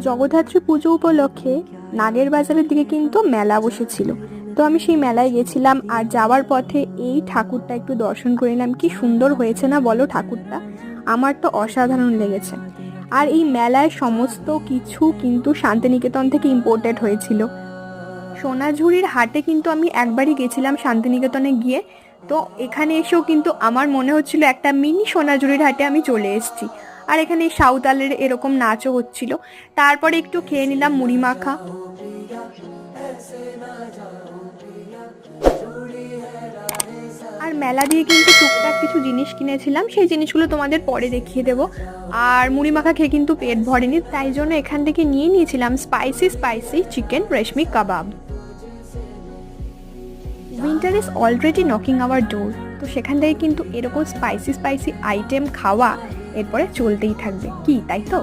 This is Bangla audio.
জগদ্ধাত্রী পুজো উপলক্ষে নাগের বাজারের দিকে কিন্তু মেলা বসেছিল। তো আমি সেই মেলায় গেছিলাম, আর যাওয়ার পথে এই ঠাকুরটা একটু দর্শন করে নিলাম। কি সুন্দর হয়েছে না বলো ঠাকুরটা, আমার তো অসাধারণ লেগেছে। আর এই মেলায় সমস্ত কিছু কিন্তু শান্তিনিকেতন থেকে ইম্পোর্টেড হয়েছিল। সোনাঝুরির হাটে কিন্তু আমি একবারই গেছিলাম শান্তিনিকেতনে গিয়ে। তো এখানে এসেও কিন্তু আমার মনে হচ্ছিল একটা মিনি সোনাঝুরির হাটে আমি চলে এসেছি। আর এখানে সাঁওতালের এরকম নাচও হচ্ছিল। তারপরে একটু খেয়ে নিলাম মুড়ি মাখা। আর মেলা দিয়ে কিন্তু টুকটাক কিছু জিনিস কিনেছিলাম, সেই জিনিসগুলো তোমাদের পরে দেখিয়ে দেবো। আর মুড়ি মাখা খেয়ে কিন্তু পেট ভরেনি, তাই জন্য এখান থেকে নিয়ে নিয়েছিলাম spicy spicy chicken reshmi kebab. Winter is already knocking hour ডোর। তো সেখান থেকে কিন্তু এরকম স্পাইসি স্পাইসি আইটেম খাওয়া এরপরে চলতেই থাকবে, কি তাই তো?